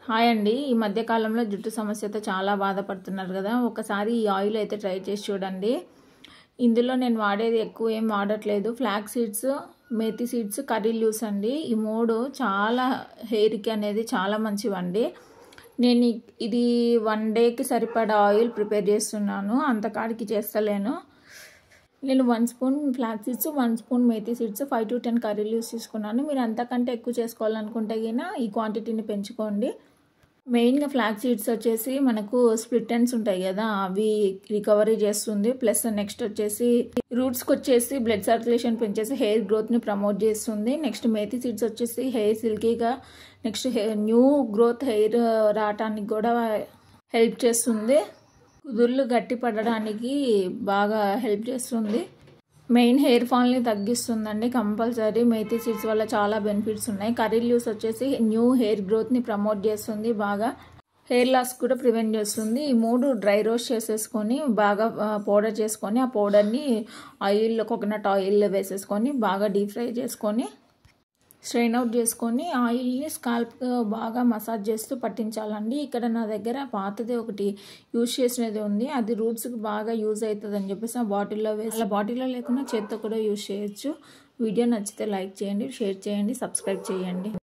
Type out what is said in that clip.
Hi అండి. ఈ మధ్య కాలంలో జుట్టు సమస్యతో చాలా బాధపడుతున్నారు కదా. ఒకసారి ఈ ఆయిల్ అయితే ట్రై చేసి చూడండి. ఇందులో నేను వాడేది ఎక్కువ ఏం వాడట్లేదు. Flax seeds, methi seeds, curry leaves అండి. ఈ మూడు చాలా హెయిర్కి అనేది చాలా మంచివండి. నేను ఇది 1 డేకి సరిపడా ఆయిల్ ప్రిపేర్ చేస్తున్నాను, అంతకాడికి చేస్తలేను. నేను 1 spoon flax seeds, 1 spoon methi seeds, 5 to 10 curry leaves తీసుకున్నాను. మీరు అంతకంటే ఎక్కువ చేసుకోవాలనుకుంటే గినా ఈ క్వాంటిటీని పెంచుకోండి. మెయిన్గా ఫ్లాక్స్ సీడ్స్ వచ్చేసి మనకు స్ప్లిట్ ఎండ్స్ ఉంటాయి కదా, అవి రికవరీ చేస్తుంది. ప్లస్ నెక్స్ట్ వచ్చేసి రూట్స్కి వచ్చేసి బ్లడ్ సర్క్యులేషన్ పెంచేసి హెయిర్ గ్రోత్ని ప్రమోట్ చేస్తుంది. నెక్స్ట్ మేతి సీడ్స్ వచ్చేసి హెయిర్ సిల్కీగా, నెక్స్ట్ న్యూ గ్రోత్ హెయిర్ రావటానికి కూడా హెల్ప్ చేస్తుంది. కుదుర్లు గట్టి పడడానికి బాగా హెల్ప్ చేస్తుంది. మెయిన్ హెయిర్ ఫాల్ని తగ్గిస్తుందండి కంపల్సరీ. మేతి సీడ్స్ వల్ల చాలా బెనిఫిట్స్ ఉన్నాయి. కర్రీ లీవ్స్ వచ్చేసి న్యూ హెయిర్ గ్రోత్ని ప్రమోట్ చేస్తుంది, బాగా హెయిర్ లాస్ కూడా ప్రివెంట్ చేస్తుంది. ఈ మూడు డ్రై రోస్ట్ చేసేసుకొని బాగా పౌడర్ చేసుకొని, ఆ పౌడర్ని ఆయిల్లో కోకోనట్ ఆయిల్లో వేసేసుకొని బాగా డీప్ ఫ్రై చేసుకొని స్ట్రెయిన్ అవుట్ చేసుకొని ఆయిల్ని స్కాల్ప్ బాగా మసాజ్ చేస్తూ పట్టించాలండి. ఇక్కడ నా దగ్గర పాతది ఒకటి యూజ్ చేసినది ఉంది, అది రూట్స్కి బాగా యూజ్ అవుతుంది అని చెప్పేసి ఆ బాటిల్లో వేసి, అలా బాటిల్లో లేకుండా చేత్తో కూడా యూజ్ చేయొచ్చు. వీడియో నచ్చితే లైక్ చేయండి, షేర్ చేయండి, సబ్స్క్రైబ్ చేయండి.